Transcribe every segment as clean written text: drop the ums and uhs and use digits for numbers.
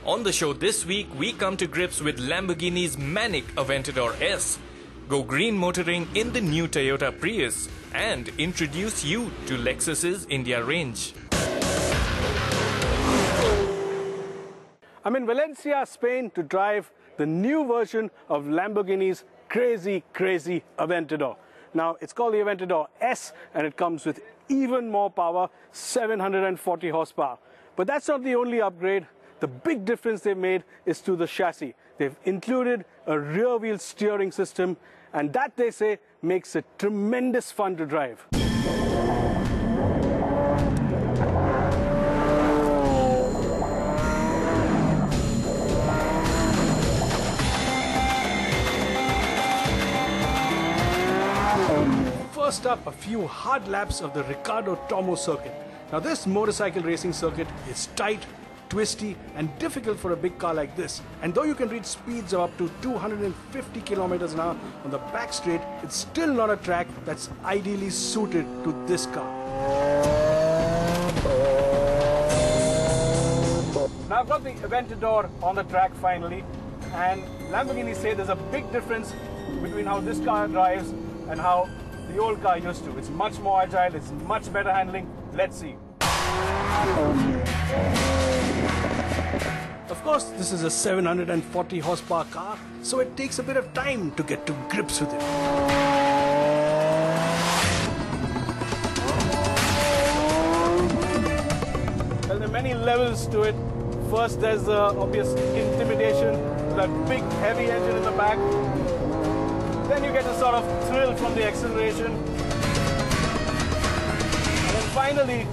On the show this week, we come to grips with Lamborghini's manic Aventador S, go green motoring in the new Toyota Prius, and introduce you to Lexus's India range. I'm in Valencia, Spain to drive the new version of Lamborghini's crazy Aventador. Now, it's called the Aventador S and it comes with even more power, 740 horsepower. But that's not the only upgrade. The big difference they've made is to the chassis. They've included a rear-wheel steering system, and that, they say, makes it tremendous fun to drive. First up, a few hard laps of the Ricardo Tormo circuit. Now, this motorcycle racing circuit is tight, twisty and difficult for a big car like this. And though you can reach speeds of up to 250 kilometers an hour on the back straight, it's still not a track that's ideally suited to this car. Now I've got the Aventador on the track finally, and Lamborghini say there's a big difference between how this car drives and how the old car used to. It's much more agile, it's much better handling. Let's see. Of course, this is a 740 horsepower car, so it takes a bit of time to get to grips with it. Well, there are many levels to it. First, there's the obvious intimidation, that big heavy engine in the back. Then you get a sort of thrill from the acceleration. And then finally,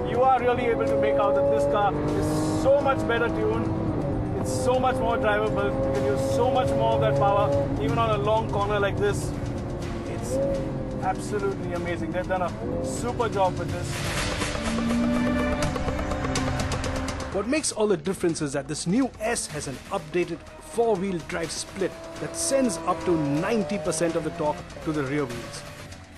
you are really able to make out that this car is so much better tuned. It's so much more drivable. You can use so much more of that power, even on a long corner like this. It's absolutely amazing. They've done a super job with this. What makes all the difference is that this new S has an updated four-wheel drive split that sends up to 90% of the torque to the rear wheels.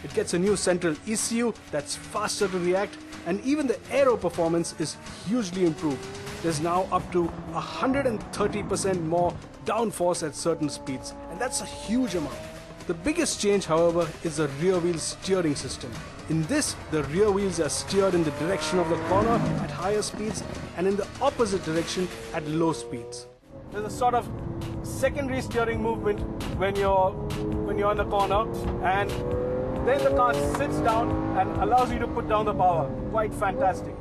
It gets a new central ECU that's faster to react, and even the aero performance is hugely improved. There's now up to 130% more downforce at certain speeds, and that's a huge amount. The biggest change, however, is the rear wheel steering system. In this, the rear wheels are steered in the direction of the corner at higher speeds and in the opposite direction at low speeds. There's a sort of secondary steering movement when you're in the corner, and then the car sits down and allows you to put down the power. Quite fantastic.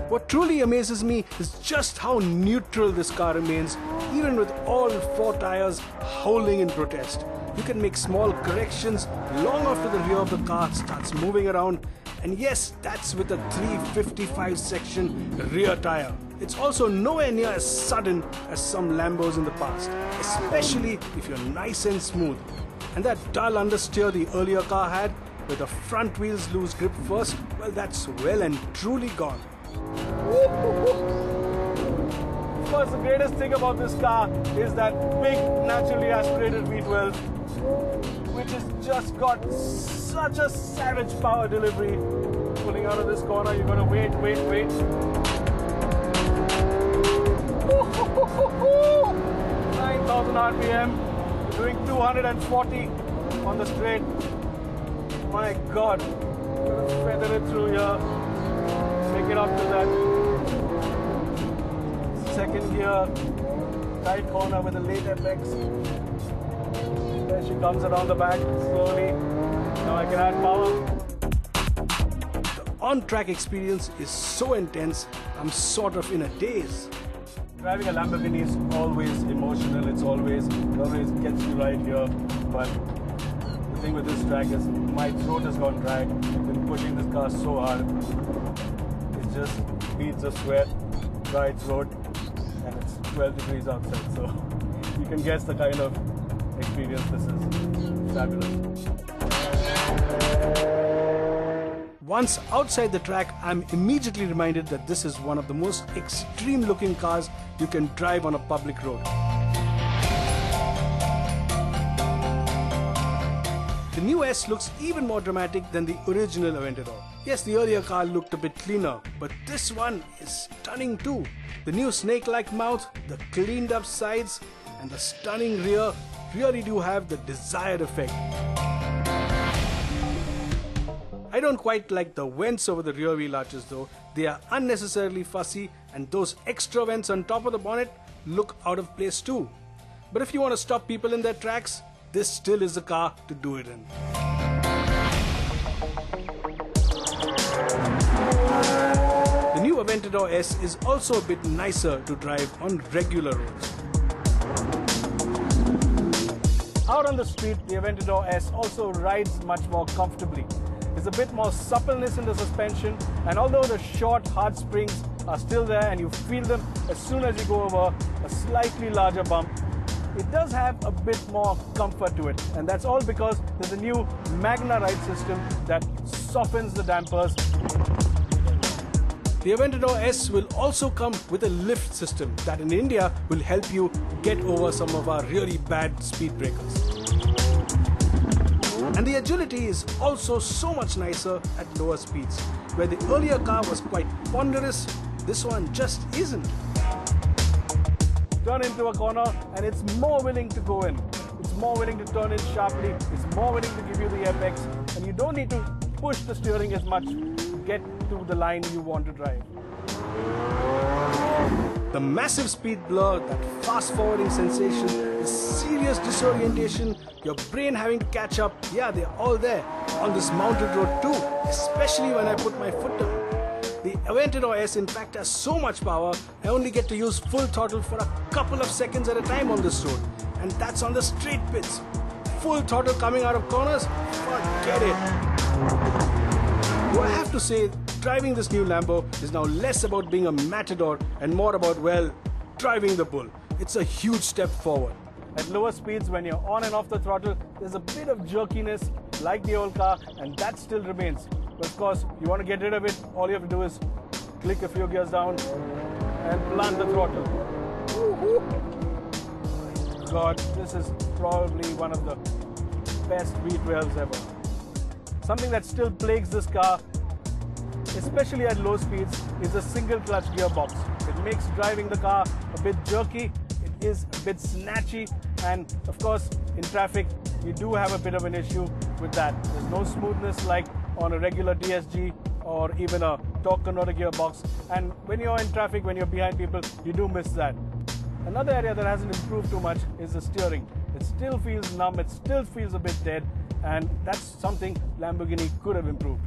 What truly amazes me is just how neutral this car remains, even with all four tires howling in protest. You can make small corrections long after the rear of the car starts moving around. And yes, that's with a 355 section rear tire. It's also nowhere near as sudden as some Lambos in the past, especially if you're nice and smooth. And that dull understeer the earlier car had, where the front wheels lose grip first, well, that's well and truly gone. Of course, the greatest thing about this car is that big naturally aspirated V12, which has just got such a savage power delivery. Pulling out of this corner, you're gonna wait. 9,000 RPM, doing 240 on the straight. My God, gonna feather it through here, take it up to that second gear, tight corner with a late apex. There she comes around the back slowly. Now I can add power. The on-track experience is so intense, I'm sort of in a daze. Driving a Lamborghini is always emotional, it always gets you right here. But the thing with this track is my throat has gone dry. I've been pushing this car so hard. It just beats the sweat, dry throat, and it's 12 degrees outside. So you can guess the kind of experience this is. Fabulous. Once outside the track, I'm immediately reminded that this is one of the most extreme looking cars you can drive on a public road. new S looks even more dramatic than the original Aventador. Yes, the earlier car looked a bit cleaner, but this one is stunning too. The new snake-like mouth, the cleaned up sides, and the stunning rear really do have the desired effect. I don't quite like the vents over the rear wheel arches though. They are unnecessarily fussy, and those extra vents on top of the bonnet look out of place too. But if you want to stop people in their tracks, this still is the car to do it in. The new Aventador S is also a bit nicer to drive on regular roads. Out on the street, the Aventador S also rides much more comfortably. There's a bit more suppleness in the suspension, and although the short, hard springs are still there and you feel them as soon as you go over a slightly larger bump, it does have a bit more comfort to it, and that's all because there's a new Magna ride system that softens the dampers. The Aventador S will also come with a lift system that in India will help you get over some of our really bad speed breakers. And the agility is also so much nicer at lower speeds. Where the earlier car was quite ponderous, this one just isn't. Turn into a corner and it's more willing to go in. It's more willing to turn in sharply. It's more willing to give you the apex, and you don't need to push the steering as much to get to the line you want to drive. The massive speed blur, that fast-forwarding sensation, the serious disorientation, your brain having to catch up, yeah, they're all there on this mounted road too, especially when I put my foot down. The Aventador S in fact has so much power, I only get to use full throttle for a couple of seconds at a time on this road, and that's on the straight bits. Full throttle coming out of corners? Forget it. Though I have to say, driving this new Lambo is now less about being a matador and more about, well, driving the bull. It's a huge step forward. At lower speeds, when you're on and off the throttle, there's a bit of jerkiness like the old car, and that still remains. But of course, you want to get rid of it, all you have to do is click a few gears down and plant the throttle. God, this is probably one of the best V12s ever. Something that still plagues this car, especially at low speeds, is a single clutch gearbox. It makes driving the car a bit jerky, it is a bit snatchy, and of course in traffic you do have a bit of an issue with that. There's no smoothness like on a regular DSG or even a torque converter gearbox, and when you're in traffic, when you're behind people, you do miss that. Another area that hasn't improved too much is the steering. It still feels numb, it still feels a bit dead, and that's something Lamborghini could have improved.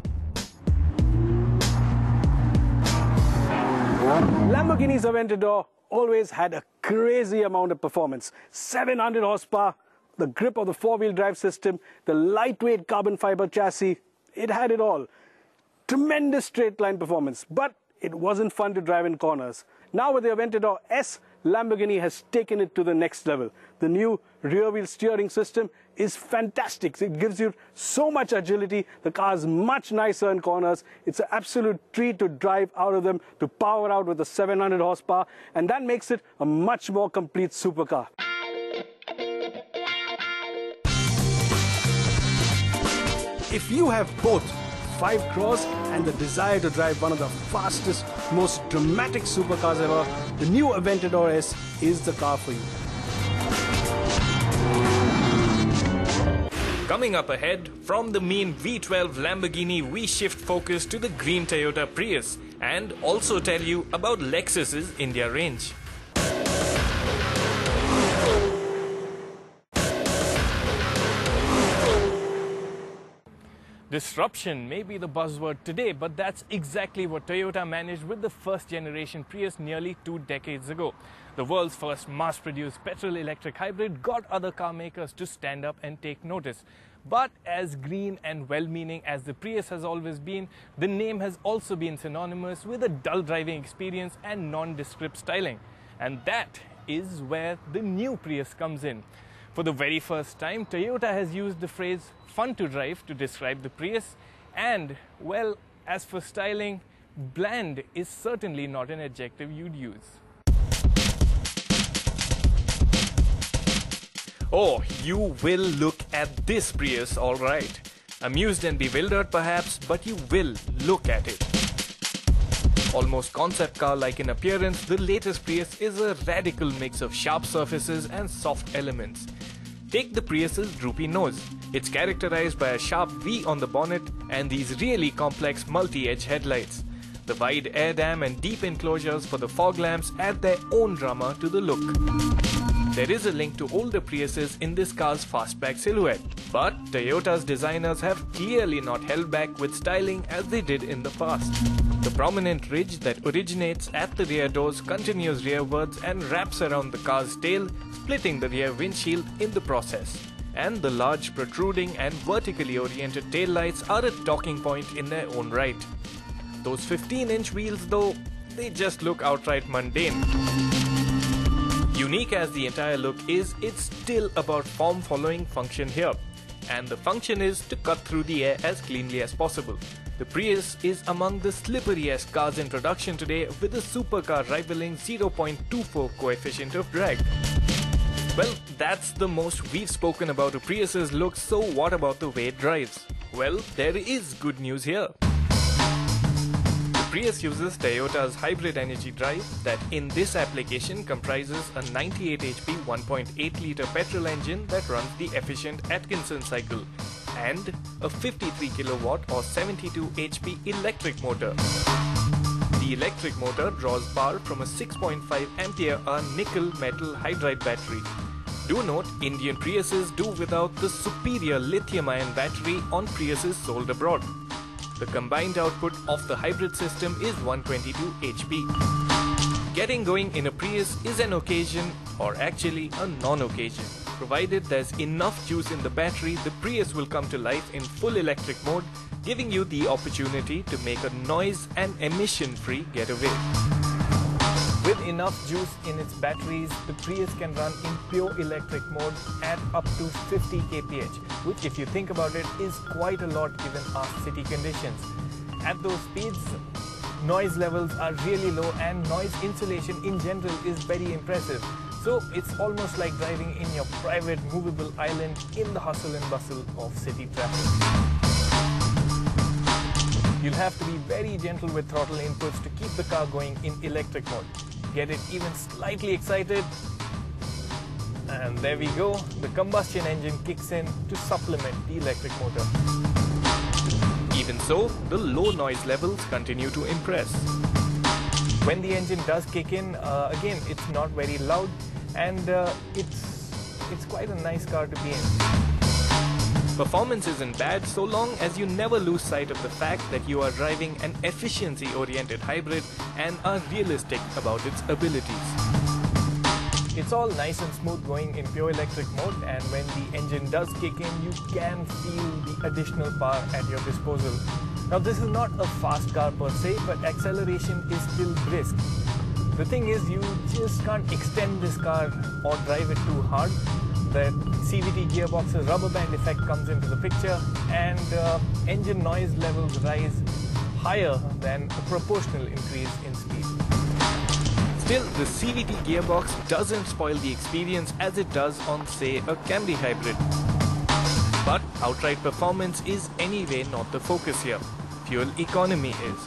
Lamborghini's Aventador always had a crazy amount of performance. 700 horsepower, the grip of the four-wheel drive system, the lightweight carbon fiber chassis, it had it all. Tremendous straight line performance, but it wasn't fun to drive in corners. Now with the Aventador S, Lamborghini has taken it to the next level. The new rear-wheel steering system is fantastic. It gives you so much agility. The car is much nicer in corners. It's an absolute treat to drive out of them, to power out with the 700 horsepower, and that makes it a much more complete supercar. If you have both 5 crores and the desire to drive one of the fastest, most dramatic supercars ever, the new Aventador S is the car for you. Coming up ahead, from the mean V12 Lamborghini, we shift focus to the green Toyota Prius and also tell you about LEXUS's India range. Disruption may be the buzzword today, but that's exactly what Toyota managed with the first generation Prius nearly 2 decades ago. The world's first mass-produced petrol-electric hybrid got other car makers to stand up and take notice. But as green and well-meaning as the Prius has always been, the name has also been synonymous with a dull driving experience and nondescript styling. And that is where the new Prius comes in. For the very first time, Toyota has used the phrase fun to drive to describe the Prius, and, well, as for styling, bland is certainly not an adjective you'd use. Oh, you will look at this Prius, alright. Amused and bewildered perhaps, but you will look at it. Almost concept car-like in appearance, the latest Prius is a radical mix of sharp surfaces and soft elements. Take the Prius's droopy nose. It's characterized by a sharp V on the bonnet and these really complex multi-edge headlights. The wide air dam and deep enclosures for the fog lamps add their own drama to the look. There is a link to older Priuses in this car's fastback silhouette, but Toyota's designers have clearly not held back with styling as they did in the past. The prominent ridge that originates at the rear doors continues rearwards and wraps around the car's tail, splitting the rear windshield in the process. And the large protruding and vertically oriented taillights are a talking point in their own right. Those 15-inch wheels though, they just look outright mundane. Unique as the entire look is, it's still about form following function here. And the function is to cut through the air as cleanly as possible. The Prius is among the slipperiest cars in production today with a supercar rivaling 0.24 coefficient of drag. Well, that's the most we've spoken about a Prius's look, so what about the way it drives? Well, there is good news here. The Prius uses Toyota's hybrid energy drive that in this application comprises a 98 HP 1.8 litre petrol engine that runs the efficient Atkinson cycle and a 53 kilowatt or 72 HP electric motor. The electric motor draws power from a 6.5 ampere-hour nickel metal hydride battery. Do note, Indian Priuses do without the superior lithium-ion battery on Priuses sold abroad. The combined output of the hybrid system is 122 HP. Getting going in a Prius is an occasion, or actually a non-occasion. Provided there's enough juice in the battery, the Prius will come to life in full electric mode, giving you the opportunity to make a noise and emission-free getaway. With enough juice in its batteries, the Prius can run in pure electric mode at up to 50 kph, which if you think about it is quite a lot given our city conditions. At those speeds, noise levels are really low and noise insulation in general is very impressive. So it's almost like driving in your private movable island in the hustle and bustle of city traffic. You'll have to be very gentle with throttle inputs to keep the car going in electric mode. Get it even slightly excited, and there we go, the combustion engine kicks in to supplement the electric motor. Even so, the low noise levels continue to impress. When the engine does kick in, again, it's not very loud, and it's quite a nice car to be in. Performance isn't bad so long as you never lose sight of the fact that you are driving an efficiency-oriented hybrid and are realistic about its abilities. It's all nice and smooth going in pure electric mode, and when the engine does kick in, you can feel the additional power at your disposal. Now this is not a fast car per se, but acceleration is still brisk. The thing is, you just can't extend this car or drive it too hard. The CVT gearbox's rubber band effect comes into the picture, and engine noise levels rise higher than a proportional increase in speed. Still, the CVT gearbox doesn't spoil the experience as it does on, say, a Camry hybrid. But outright performance is anyway not the focus here. Fuel economy is.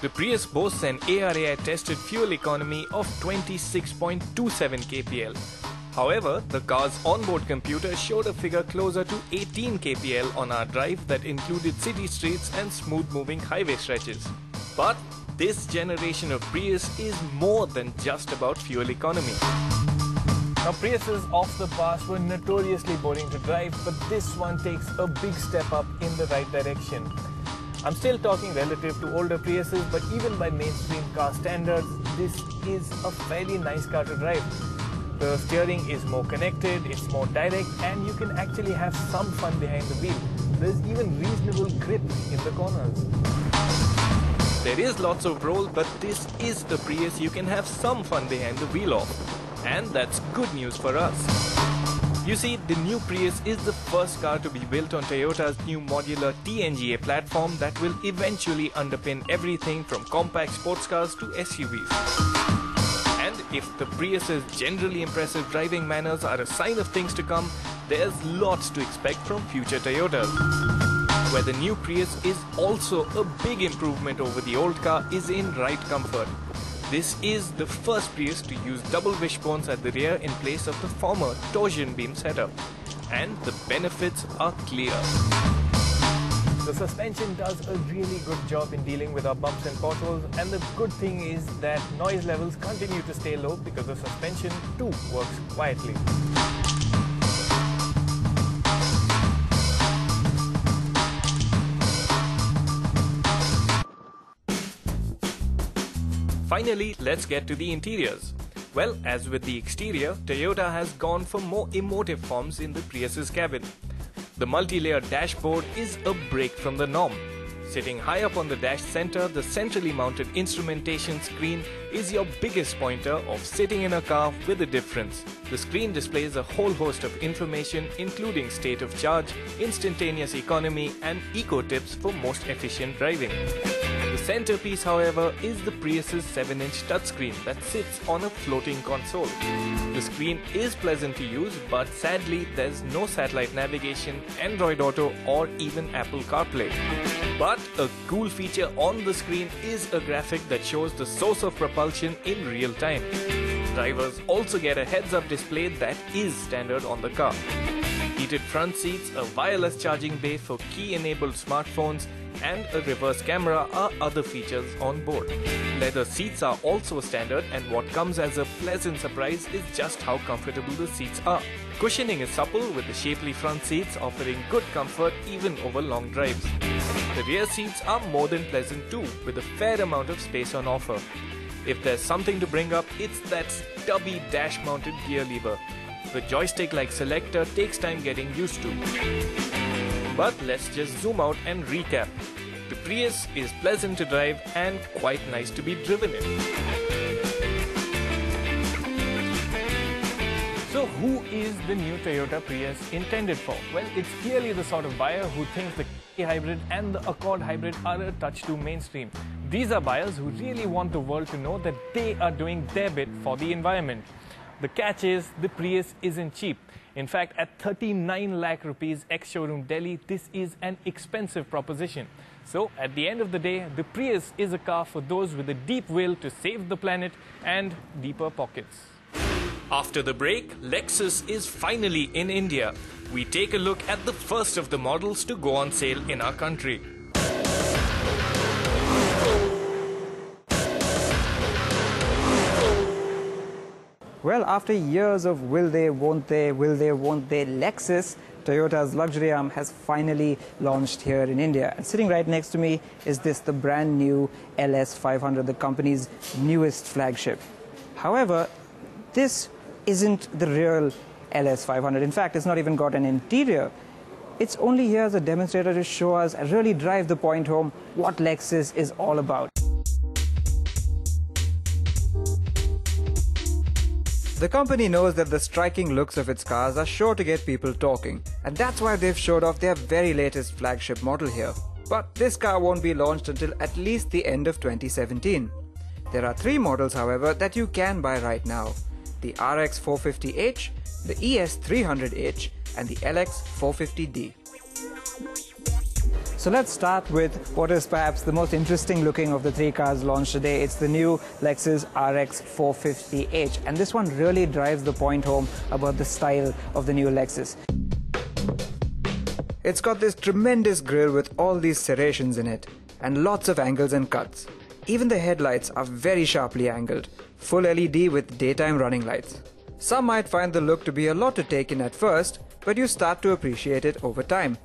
The Prius boasts an ARAI-tested fuel economy of 26.27 kpl. However, the car's onboard computer showed a figure closer to 18 kpl on our drive that included city streets and smooth-moving highway stretches. But this generation of Prius is more than just about fuel economy. Now, Priuses of the past were notoriously boring to drive, but this one takes a big step up in the right direction. I'm still talking relative to older Priuses, but even by mainstream car standards, this is a fairly nice car to drive. The steering is more connected, it's more direct, and you can actually have some fun behind the wheel. There's even reasonable grip in the corners. There is lots of roll, but this is a Prius you can have some fun behind the wheel of. And that's good news for us. You see, the new Prius is the first car to be built on Toyota's new modular TNGA platform that will eventually underpin everything from compact sports cars to SUVs. And if the Prius's generally impressive driving manners are a sign of things to come, there's lots to expect from future Toyotas. Where the new Prius is also a big improvement over the old car is in ride comfort. This is the first Prius to use double wishbones at the rear in place of the former torsion beam setup. And the benefits are clear. The suspension does a really good job in dealing with our bumps and potholes, and the good thing is that noise levels continue to stay low because the suspension too works quietly. Finally, let's get to the interiors. Well, as with the exterior, Toyota has gone for more emotive forms in the Prius's cabin. The multi-layer dashboard is a break from the norm. Sitting high up on the dash center, the centrally mounted instrumentation screen is your biggest pointer of sitting in a car with a difference. The screen displays a whole host of information including state of charge, instantaneous economy and eco tips for most efficient driving. The centerpiece, however, is the Prius's 7-inch touchscreen that sits on a floating console. The screen is pleasant to use, but sadly there's no satellite navigation, Android Auto or even Apple CarPlay. But a cool feature on the screen is a graphic that shows the source of propulsion in real time. Drivers also get a heads-up display that is standard on the car. Heated front seats, a wireless charging bay for key-enabled smartphones, and a reverse camera are other features on board. Leather seats are also standard, and what comes as a pleasant surprise is just how comfortable the seats are. Cushioning is supple with the shapely front seats offering good comfort even over long drives. The rear seats are more than pleasant too, with a fair amount of space on offer. If there's something to bring up, it's that stubby dash-mounted gear lever. The joystick-like selector takes time getting used to. But let's just zoom out and recap. The Prius is pleasant to drive and quite nice to be driven in. So who is the new Toyota Prius intended for? Well, it's clearly the sort of buyer who thinks the K hybrid and the Accord hybrid are a touch too mainstream. These are buyers who really want the world to know that they are doing their bit for the environment. The catch is, the Prius isn't cheap. In fact, at 39 lakh rupees ex-showroom Delhi, this is an expensive proposition. So, at the end of the day, the Prius is a car for those with a deep will to save the planet and deeper pockets. After the break, Lexus is finally in India. We take a look at the first of the models to go on sale in our country. Well, after years of will they, won't they, Lexus, Toyota's luxury arm has finally launched here in India. And sitting right next to me is the brand new LS500, the company's newest flagship. However, this isn't the real LS500. In fact, it's not even got an interior. It's only here as a demonstrator to show us and really drive the point home what Lexus is all about. The company knows that the striking looks of its cars are sure to get people talking, and that's why they've showed off their very latest flagship model here. But this car won't be launched until at least the end of 2017. There are 3 models, however, that you can buy right now: the RX450h, the ES300h, and the LX450d. So let's start with what is perhaps the most interesting looking of the 3 cars launched today. It's the new Lexus RX450h, and this one really drives the point home about the style of the new Lexus. It's got this tremendous grille with all these serrations in it, and lots of angles and cuts. Even the headlights are very sharply angled, full LED with daytime running lights. Some might find the look to be a lot to take in at first, but you start to appreciate it over time.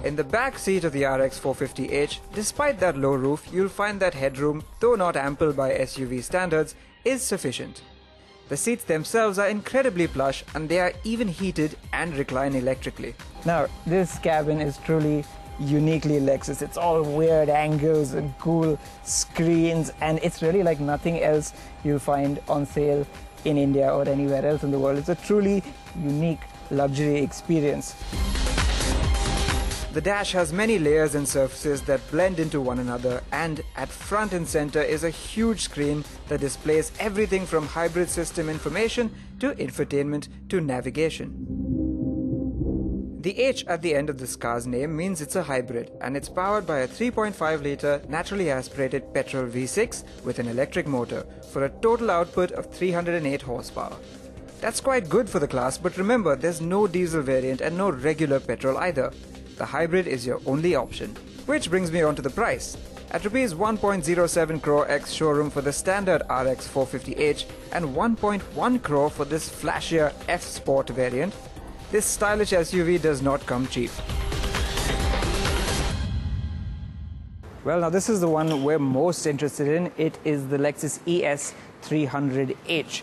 In the back seat of the RX450h, despite that low roof, you'll find that headroom, though not ample by SUV standards, is sufficient. The seats themselves are incredibly plush, and they are even heated and recline electrically. Now, this cabin is truly uniquely Lexus. It's all weird angles and cool screens, and it's really like nothing else you'll find on sale in India or anywhere else in the world. It's a truly unique luxury experience. The dash has many layers and surfaces that blend into one another, and at front and center is a huge screen that displays everything from hybrid system information to infotainment to navigation. The H at the end of this car's name means it's a hybrid, and it's powered by a 3.5-litre naturally aspirated petrol V6 with an electric motor for a total output of 308 horsepower. That's quite good for the class, but remember, there's no diesel variant and no regular petrol either. The hybrid is your only option. Which brings me on to the price. At Rs 1.07 crore ex-showroom for the standard RX450h and 1.1 crore for this flashier F Sport variant, this stylish SUV does not come cheap. Well, now this is the one we're most interested in. It is the Lexus ES 300h.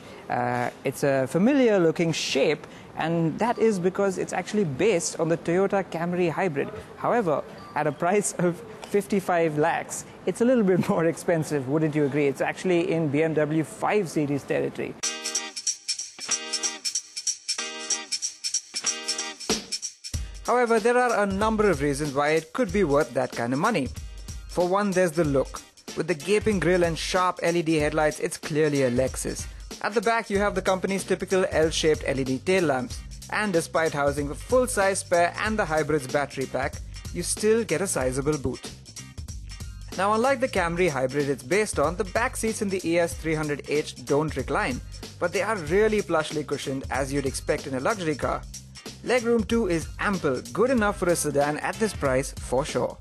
It's a familiar looking shape, and that is because it's actually based on the Toyota Camry hybrid. However, at a price of 55 lakhs, it's a little bit more expensive, wouldn't you agree? It's actually in BMW 5 Series territory. However, there are a number of reasons why it could be worth that kind of money. For one, there's the look. With the gaping grille and sharp LED headlights, it's clearly a Lexus. At the back, you have the company's typical L-shaped LED tail lamps. And despite housing a full-size spare and the hybrid's battery pack, you still get a sizable boot. Now, unlike the Camry hybrid it's based on, the back seats in the ES 300h don't recline, but they are really plushly cushioned as you'd expect in a luxury car. Legroom too is ample, good enough for a sedan at this price for sure.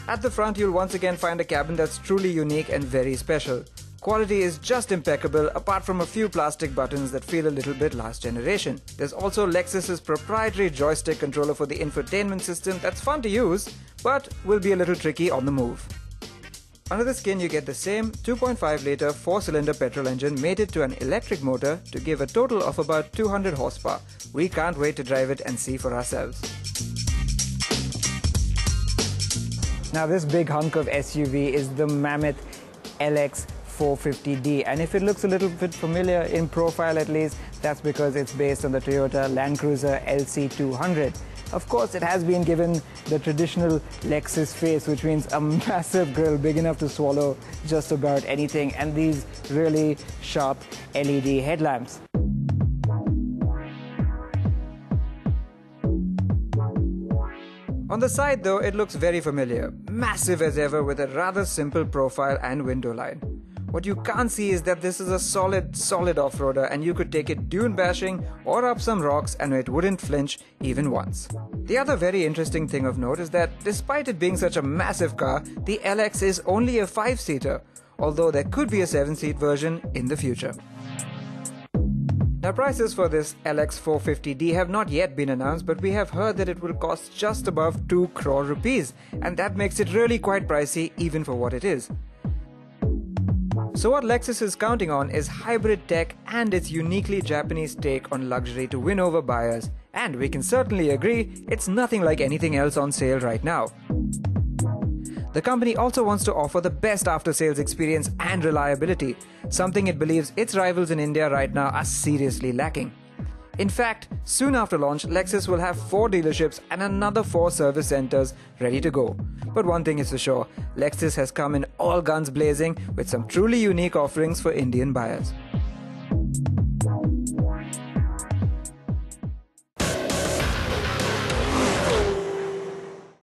At the front, you'll once again find a cabin that's truly unique and very special. Quality is just impeccable, apart from a few plastic buttons that feel a little bit last generation. There's also Lexus's proprietary joystick controller for the infotainment system that's fun to use, but will be a little tricky on the move. Under the skin, you get the same 2.5-litre 4-cylinder petrol engine mated to an electric motor to give a total of about 200 horsepower. We can't wait to drive it and see for ourselves. Now, this big hunk of SUV is the mammoth LX450d, and if it looks a little bit familiar in profile at least, that's because it's based on the Toyota Land Cruiser LC200. Of course, it has been given the traditional Lexus face, which means a massive grille big enough to swallow just about anything, and these really sharp LED headlamps. On the side though, it looks very familiar, massive as ever with a rather simple profile and window line. What you can't see is that this is a solid off-roader, and you could take it dune bashing or up some rocks and it wouldn't flinch even once. The other very interesting thing of note is that despite it being such a massive car, the LX is only a 5-seater, although there could be a 7-seat version in the future. Now, prices for this LX450d have not yet been announced, but we have heard that it will cost just above 2 crore rupees, and that makes it really quite pricey even for what it is. So what Lexus is counting on is hybrid tech and its uniquely Japanese take on luxury to win over buyers, and we can certainly agree it's nothing like anything else on sale right now. The company also wants to offer the best after-sales experience and reliability, something it believes its rivals in India right now are seriously lacking. In fact, soon after launch, Lexus will have 4 dealerships and another 4 service centers ready to go. But one thing is for sure, Lexus has come in all guns blazing with some truly unique offerings for Indian buyers.